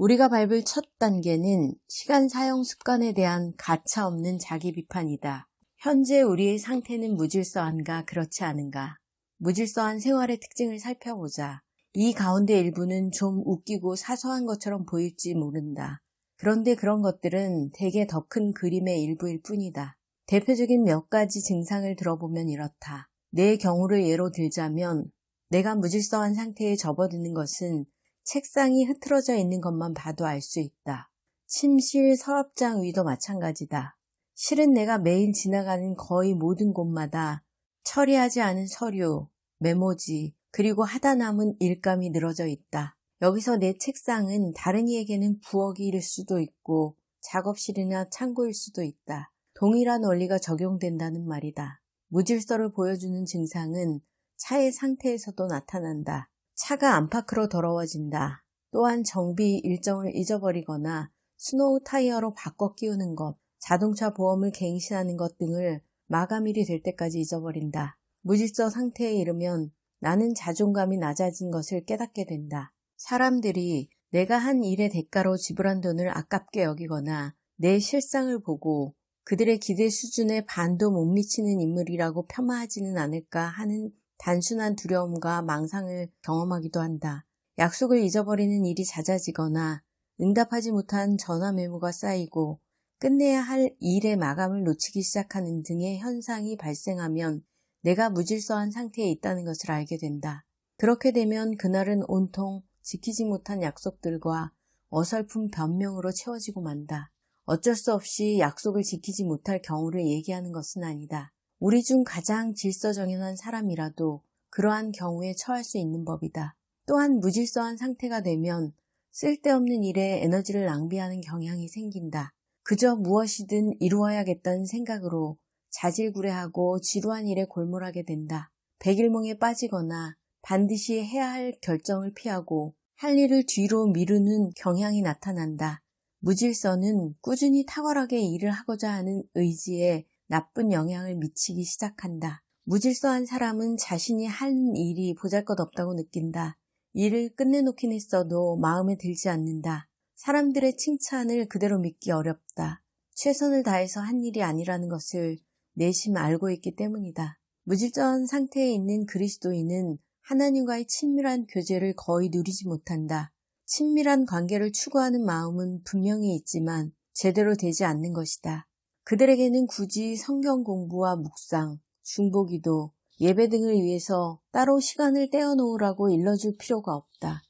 우리가 밟을 첫 단계는 시간 사용 습관에 대한 가차없는 자기 비판이다. 현재 우리의 상태는 무질서한가 그렇지 않은가? 무질서한 생활의 특징을 살펴보자. 이 가운데 일부는 좀 웃기고 사소한 것처럼 보일지 모른다. 그런데 그런 것들은 대개 더 큰 그림의 일부일 뿐이다. 대표적인 몇 가지 증상을 들어보면 이렇다. 내 경우를 예로 들자면 내가 무질서한 상태에 접어드는 것은 책상이 흐트러져 있는 것만 봐도 알 수 있다. 침실 서랍장 위도 마찬가지다. 실은 내가 매일 지나가는 거의 모든 곳마다 처리하지 않은 서류, 메모지, 그리고 하다 남은 일감이 늘어져 있다. 여기서 내 책상은 다른 이에게는 부엌일 수도 있고 작업실이나 창고일 수도 있다. 동일한 원리가 적용된다는 말이다. 무질서를 보여주는 증상은 차의 상태에서도 나타난다. 차가 안팎으로 더러워진다. 또한 정비 일정을 잊어버리거나 스노우 타이어로 바꿔 끼우는 것, 자동차 보험을 갱신하는 것 등을 마감일이 될 때까지 잊어버린다. 무질서 상태에 이르면 나는 자존감이 낮아진 것을 깨닫게 된다. 사람들이 내가 한 일의 대가로 지불한 돈을 아깝게 여기거나 내 실상을 보고 그들의 기대 수준에 반도 못 미치는 인물이라고 폄하하지는 않을까 하는 단순한 두려움과 망상을 경험하기도 한다. 약속을 잊어버리는 일이 잦아지거나 응답하지 못한 전화 메모가 쌓이고 끝내야 할 일의 마감을 놓치기 시작하는 등의 현상이 발생하면 내가 무질서한 상태에 있다는 것을 알게 된다. 그렇게 되면 그날은 온통 지키지 못한 약속들과 어설픈 변명으로 채워지고 만다. 어쩔 수 없이 약속을 지키지 못할 경우를 얘기하는 것은 아니다. 우리 중 가장 질서정연한 사람이라도 그러한 경우에 처할 수 있는 법이다. 또한 무질서한 상태가 되면 쓸데없는 일에 에너지를 낭비하는 경향이 생긴다. 그저 무엇이든 이루어야겠다는 생각으로 자질구레하고 지루한 일에 골몰하게 된다. 백일몽에 빠지거나 반드시 해야 할 결정을 피하고 할 일을 뒤로 미루는 경향이 나타난다. 무질서는 꾸준히 탁월하게 일을 하고자 하는 의지에 나쁜 영향을 미치기 시작한다. 무질서한 사람은 자신이 하는 일이 보잘것없다고 느낀다. 일을 끝내놓긴 했어도 마음에 들지 않는다. 사람들의 칭찬을 그대로 믿기 어렵다. 최선을 다해서 한 일이 아니라는 것을 내심 알고 있기 때문이다. 무질서한 상태에 있는 그리스도인은 하나님과의 친밀한 교제를 거의 누리지 못한다. 친밀한 관계를 추구하는 마음은 분명히 있지만 제대로 되지 않는 것이다. 그들에게는 굳이 성경 공부와 묵상, 중보기도, 예배 등을 위해서 따로 시간을 떼어놓으라고 일러줄 필요가 없다.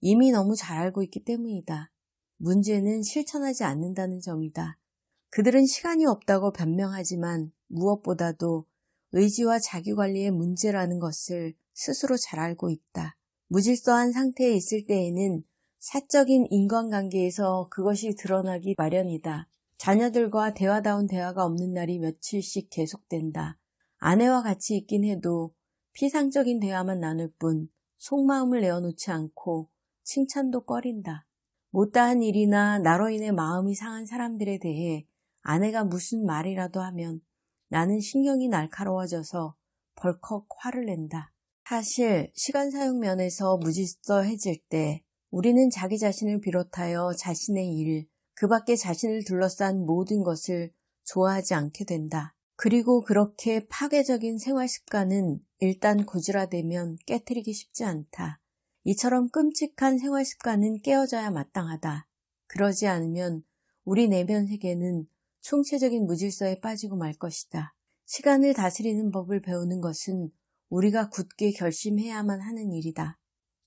이미 너무 잘 알고 있기 때문이다. 문제는 실천하지 않는다는 점이다. 그들은 시간이 없다고 변명하지만 무엇보다도 의지와 자기관리의 문제라는 것을 스스로 잘 알고 있다. 무질서한 상태에 있을 때에는 사적인 인간관계에서 그것이 드러나기 마련이다. 자녀들과 대화다운 대화가 없는 날이 며칠씩 계속된다. 아내와 같이 있긴 해도 피상적인 대화만 나눌 뿐 속마음을 내어놓지 않고 칭찬도 꺼린다. 못다한 일이나 나로 인해 마음이 상한 사람들에 대해 아내가 무슨 말이라도 하면 나는 신경이 날카로워져서 벌컥 화를 낸다. 사실 시간 사용 면에서 무질서해질 때 우리는 자기 자신을 비롯하여 자신의 일, 그 밖에 자신을 둘러싼 모든 것을 좋아하지 않게 된다. 그리고 그렇게 파괴적인 생활 습관은 일단 고질화되면 깨트리기 쉽지 않다. 이처럼 끔찍한 생활 습관은 깨어져야 마땅하다. 그러지 않으면 우리 내면 세계는 총체적인 무질서에 빠지고 말 것이다. 시간을 다스리는 법을 배우는 것은 우리가 굳게 결심해야만 하는 일이다.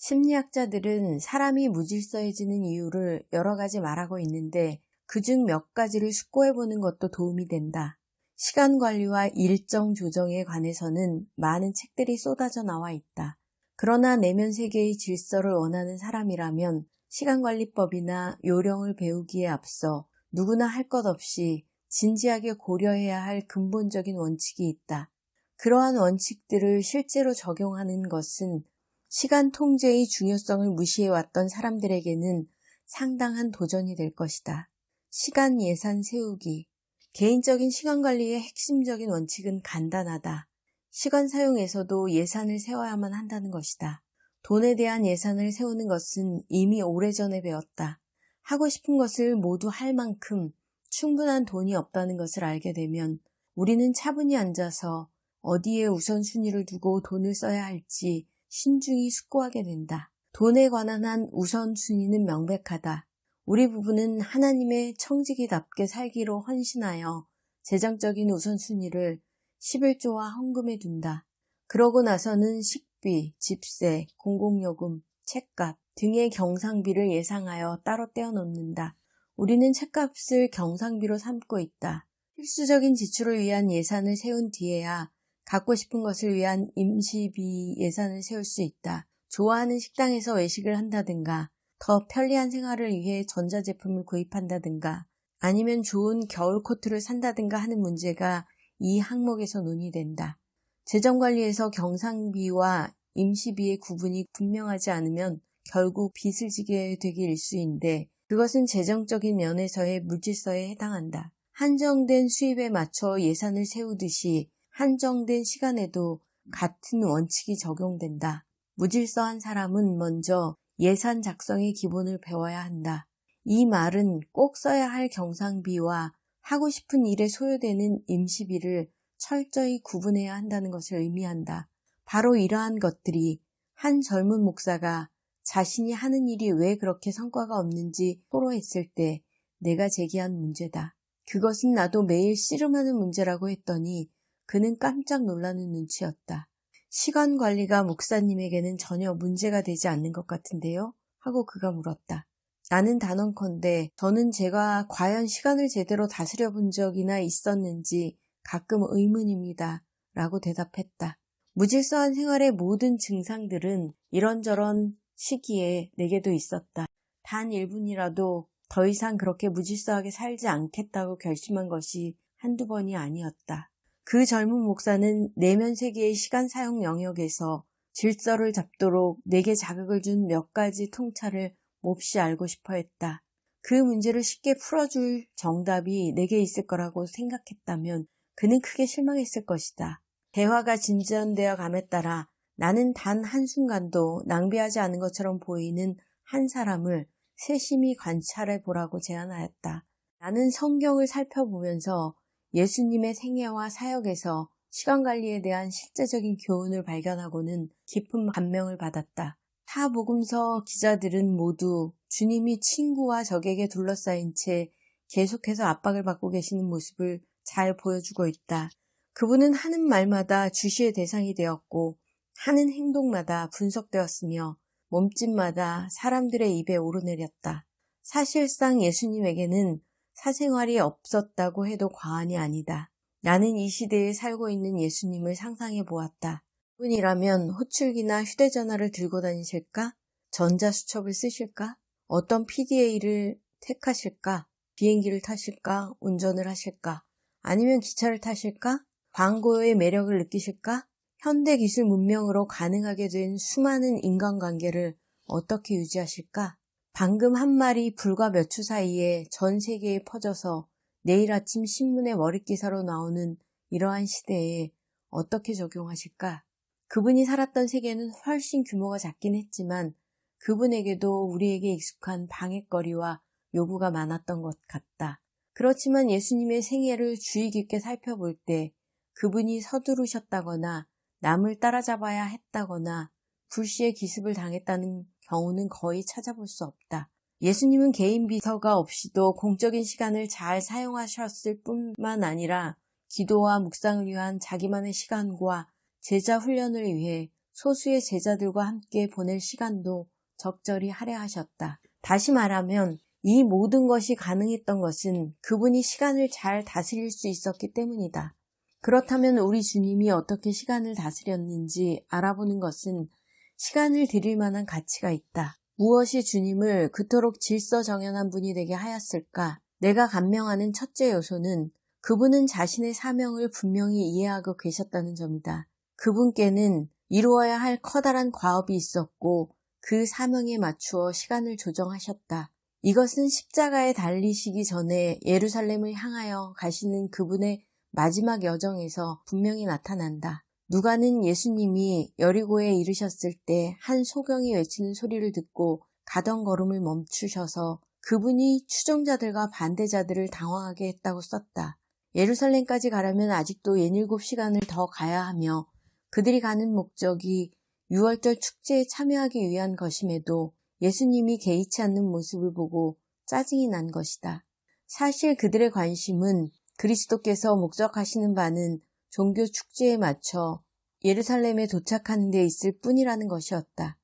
심리학자들은 사람이 무질서해지는 이유를 여러 가지 말하고 있는데 그중 몇 가지를 숙고해보는 것도 도움이 된다. 시간 관리와 일정 조정에 관해서는 많은 책들이 쏟아져 나와 있다. 그러나 내면 세계의 질서를 원하는 사람이라면 시간관리법이나 요령을 배우기에 앞서 누구나 할 것 없이 진지하게 고려해야 할 근본적인 원칙이 있다. 그러한 원칙들을 실제로 적용하는 것은 시간 통제의 중요성을 무시해왔던 사람들에게는 상당한 도전이 될 것이다. 시간 예산 세우기. 개인적인 시간 관리의 핵심적인 원칙은 간단하다. 시간 사용에서도 예산을 세워야만 한다는 것이다. 돈에 대한 예산을 세우는 것은 이미 오래전에 배웠다. 하고 싶은 것을 모두 할 만큼 충분한 돈이 없다는 것을 알게 되면 우리는 차분히 앉아서 어디에 우선순위를 두고 돈을 써야 할지 신중히 숙고하게 된다. 돈에 관한 한 우선순위는 명백하다. 우리 부부는 하나님의 청지기답게 살기로 헌신하여 재정적인 우선순위를 11조와 헌금에 둔다. 그러고 나서는 식비, 집세, 공공요금, 책값 등의 경상비를 예상하여 따로 떼어놓는다. 우리는 책값을 경상비로 삼고 있다. 필수적인 지출을 위한 예산을 세운 뒤에야 갖고 싶은 것을 위한 임시비 예산을 세울 수 있다. 좋아하는 식당에서 외식을 한다든가, 더 편리한 생활을 위해 전자제품을 구입한다든가, 아니면 좋은 겨울 코트를 산다든가 하는 문제가 이 항목에서 논의된다. 재정관리에서 경상비와 임시비의 구분이 분명하지 않으면 결국 빚을 지게 되기 일쑤인데 그것은 재정적인 면에서의 무질서에 해당한다. 한정된 수입에 맞춰 예산을 세우듯이 한정된 시간에도 같은 원칙이 적용된다. 무질서한 사람은 먼저 예산 작성의 기본을 배워야 한다. 이 말은 꼭 써야 할 경상비와 하고 싶은 일에 소요되는 임시비를 철저히 구분해야 한다는 것을 의미한다. 바로 이러한 것들이 한 젊은 목사가 자신이 하는 일이 왜 그렇게 성과가 없는지 토로했을 때 내가 제기한 문제다. 그것은 나도 매일 씨름하는 문제라고 했더니 그는 깜짝 놀라는 눈치였다. 시간 관리가 목사님에게는 전혀 문제가 되지 않는 것 같은데요? 하고 그가 물었다. 나는 단언컨대 저는 제가 과연 시간을 제대로 다스려 본 적이나 있었는지 가끔 의문입니다. 라고 대답했다. 무질서한 생활의 모든 증상들은 이런저런 시기에 내게도 있었다. 단 1분이라도 더 이상 그렇게 무질서하게 살지 않겠다고 결심한 것이 한두 번이 아니었다. 그 젊은 목사는 내면 세계의 시간 사용 영역에서 질서를 잡도록 내게 자극을 준 몇 가지 통찰을 몹시 알고 싶어 했다. 그 문제를 쉽게 풀어줄 정답이 내게 있을 거라고 생각했다면 그는 크게 실망했을 것이다. 대화가 진전되어 감에 따라 나는 단 한순간도 낭비하지 않은 것처럼 보이는 한 사람을 세심히 관찰해 보라고 제안하였다. 나는 성경을 살펴보면서 예수님의 생애와 사역에서 시간관리에 대한 실제적인 교훈을 발견하고는 깊은 감명을 받았다. 타 복음서 기자들은 모두 주님이 친구와 적에게 둘러싸인 채 계속해서 압박을 받고 계시는 모습을 잘 보여주고 있다. 그분은 하는 말마다 주시의 대상이 되었고 하는 행동마다 분석되었으며 몸짓마다 사람들의 입에 오르내렸다. 사실상 예수님에게는 사생활이 없었다고 해도 과언이 아니다. 나는 이 시대에 살고 있는 예수님을 상상해 보았다. 그분이라면 호출기나 휴대전화를 들고 다니실까? 전자수첩을 쓰실까? 어떤 PDA를 택하실까? 비행기를 타실까? 운전을 하실까? 아니면 기차를 타실까? 광고의 매력을 느끼실까? 현대기술 문명으로 가능하게 된 수많은 인간관계를 어떻게 유지하실까? 방금 한 말이 불과 몇 초 사이에 전 세계에 퍼져서 내일 아침 신문의 머릿기사로 나오는 이러한 시대에 어떻게 적용하실까? 그분이 살았던 세계는 훨씬 규모가 작긴 했지만 그분에게도 우리에게 익숙한 방해거리와 요구가 많았던 것 같다. 그렇지만 예수님의 생애를 주의 깊게 살펴볼 때 그분이 서두르셨다거나 남을 따라잡아야 했다거나 불시에 기습을 당했다는 경우는 거의 찾아볼 수 없다. 예수님은 개인 비서가 없이도 공적인 시간을 잘 사용하셨을 뿐만 아니라 기도와 묵상을 위한 자기만의 시간과 제자 훈련을 위해 소수의 제자들과 함께 보낼 시간도 적절히 할애하셨다. 다시 말하면 이 모든 것이 가능했던 것은 그분이 시간을 잘 다스릴 수 있었기 때문이다. 그렇다면 우리 주님이 어떻게 시간을 다스렸는지 알아보는 것은 시간을 드릴 만한 가치가 있다. 무엇이 주님을 그토록 질서정연한 분이 되게 하였을까? 내가 감명하는 첫째 요소는 그분은 자신의 사명을 분명히 이해하고 계셨다는 점이다. 그분께는 이루어야 할 커다란 과업이 있었고 그 사명에 맞추어 시간을 조정하셨다. 이것은 십자가에 달리시기 전에 예루살렘을 향하여 가시는 그분의 마지막 여정에서 분명히 나타난다. 누가는 예수님이 여리고에 이르셨을 때 한 소경이 외치는 소리를 듣고 가던 걸음을 멈추셔서 그분이 추종자들과 반대자들을 당황하게 했다고 썼다. 예루살렘까지 가려면 아직도 67시간을 더 가야 하며 그들이 가는 목적이 6월절 축제에 참여하기 위한 것임에도 예수님이 개의치 않는 모습을 보고 짜증이 난 것이다. 사실 그들의 관심은 그리스도께서 목적하시는 바는 종교 축제에 맞춰 예루살렘에 도착하는 데 있을 뿐이라는 것이었다.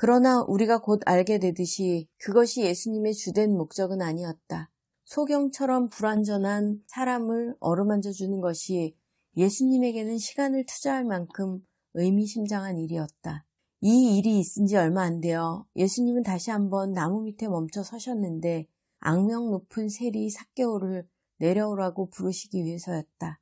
그러나 우리가 곧 알게 되듯이 그것이 예수님의 주된 목적은 아니었다. 소경처럼 불완전한 사람을 어루만져 주는 것이 예수님에게는 시간을 투자할 만큼 의미심장한 일이었다. 이 일이 있은 지 얼마 안 되어 예수님은 다시 한번 나무 밑에 멈춰 서셨는데 악명 높은 세리 삭개오를 내려오라고 부르시기 위해서였다.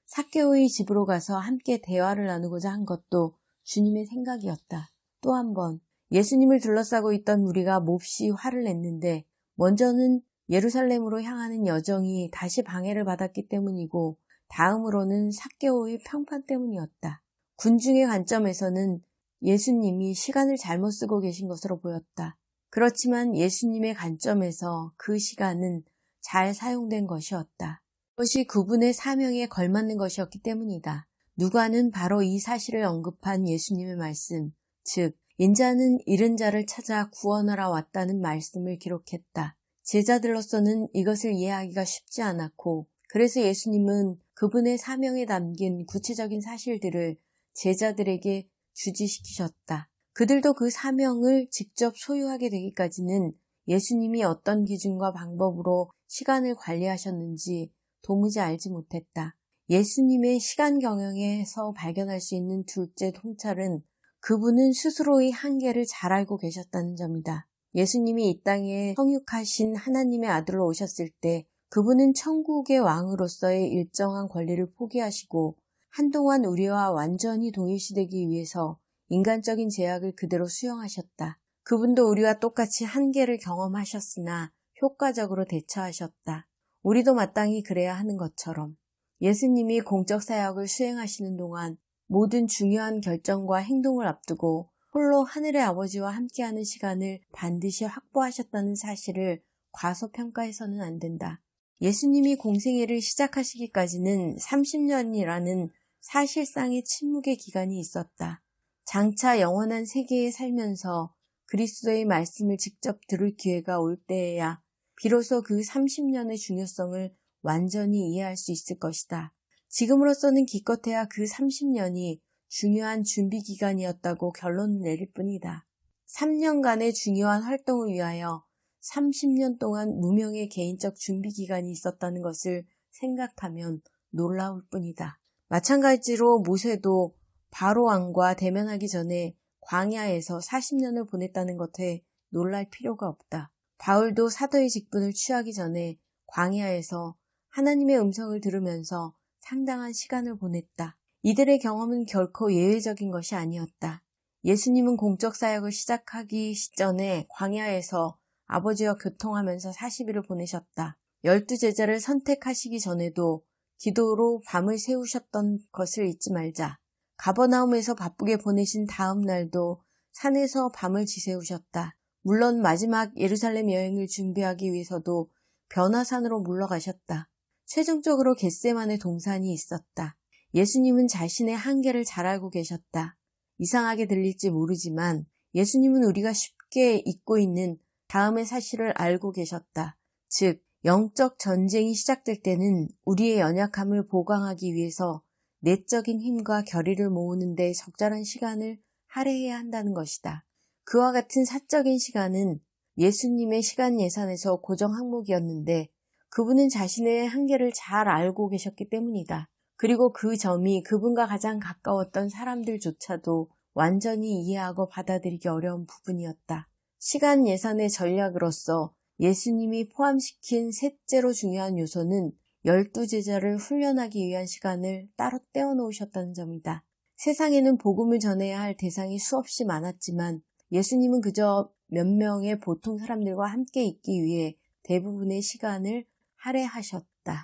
삭개오의 집으로 가서 함께 대화를 나누고자 한 것도 주님의 생각이었다. 또 한 번 예수님을 둘러싸고 있던 무리가 몹시 화를 냈는데 먼저는 예루살렘으로 향하는 여정이 다시 방해를 받았기 때문이고 다음으로는 삭개오의 평판 때문이었다. 군중의 관점에서는 예수님이 시간을 잘못 쓰고 계신 것으로 보였다. 그렇지만 예수님의 관점에서 그 시간은 잘 사용된 것이었다. 그것이 그분의 사명에 걸맞는 것이었기 때문이다. 누가는 바로 이 사실을 언급한 예수님의 말씀, 즉 인자는 잃은 자를 찾아 구원하러 왔다는 말씀을 기록했다. 제자들로서는 이것을 이해하기가 쉽지 않았고 그래서 예수님은 그분의 사명에 담긴 구체적인 사실들을 제자들에게 주지시키셨다. 그들도 그 사명을 직접 소유하게 되기까지는 예수님이 어떤 기준과 방법으로 시간을 관리하셨는지 도무지 알지 못했다. 예수님의 시간 경영에서 발견할 수 있는 둘째 통찰은 그분은 스스로의 한계를 잘 알고 계셨다는 점이다. 예수님이 이 땅에 성육하신 하나님의 아들로 오셨을 때 그분은 천국의 왕으로서의 일정한 권리를 포기하시고 한동안 우리와 완전히 동일시되기 위해서 인간적인 제약을 그대로 수용하셨다. 그분도 우리와 똑같이 한계를 경험하셨으나 효과적으로 대처하셨다. 우리도 마땅히 그래야 하는 것처럼 예수님이 공적 사역을 수행하시는 동안 모든 중요한 결정과 행동을 앞두고 홀로 하늘의 아버지와 함께하는 시간을 반드시 확보하셨다는 사실을 과소평가해서는 안 된다. 예수님이 공생애를 시작하시기까지는 30년이라는 사실상의 침묵의 기간이 있었다. 장차 영원한 세계에 살면서 그리스도의 말씀을 직접 들을 기회가 올 때에야 비로소 그 30년의 중요성을 완전히 이해할 수 있을 것이다. 지금으로서는 기껏해야 그 30년이 중요한 준비 기간이었다고 결론을 내릴 뿐이다. 3년간의 중요한 활동을 위하여 30년 동안 무명의 개인적 준비 기간이 있었다는 것을 생각하면 놀라울 뿐이다. 마찬가지로 모세도 바로 왕과 대면하기 전에 광야에서 40년을 보냈다는 것에 놀랄 필요가 없다. 바울도 사도의 직분을 취하기 전에 광야에서 하나님의 음성을 들으면서 상당한 시간을 보냈다. 이들의 경험은 결코 예외적인 것이 아니었다. 예수님은 공적 사역을 시작하기 시전에 광야에서 아버지와 교통하면서 40일을 보내셨다. 12제자를 선택하시기 전에도 기도로 밤을 새우셨던 것을 잊지 말자. 가버나움에서 바쁘게 보내신 다음 날도 산에서 밤을 지새우셨다. 물론 마지막 예루살렘 여행을 준비하기 위해서도 변화산으로 물러가셨다. 최종적으로 겟세마네 동산이 있었다. 예수님은 자신의 한계를 잘 알고 계셨다. 이상하게 들릴지 모르지만 예수님은 우리가 쉽게 잊고 있는 다음의 사실을 알고 계셨다. 즉, 영적 전쟁이 시작될 때는 우리의 연약함을 보강하기 위해서 내적인 힘과 결의를 모으는 데 적절한 시간을 할애해야 한다는 것이다. 그와 같은 사적인 시간은 예수님의 시간 예산에서 고정 항목이었는데 그분은 자신의 한계를 잘 알고 계셨기 때문이다. 그리고 그 점이 그분과 가장 가까웠던 사람들조차도 완전히 이해하고 받아들이기 어려운 부분이었다. 시간 예산의 전략으로서 예수님이 포함시킨 셋째로 중요한 요소는 12제자를 훈련하기 위한 시간을 따로 떼어놓으셨다는 점이다. 세상에는 복음을 전해야 할 대상이 수없이 많았지만 예수님은 그저 몇 명의 보통 사람들과 함께 있기 위해 대부분의 시간을 할애하셨다.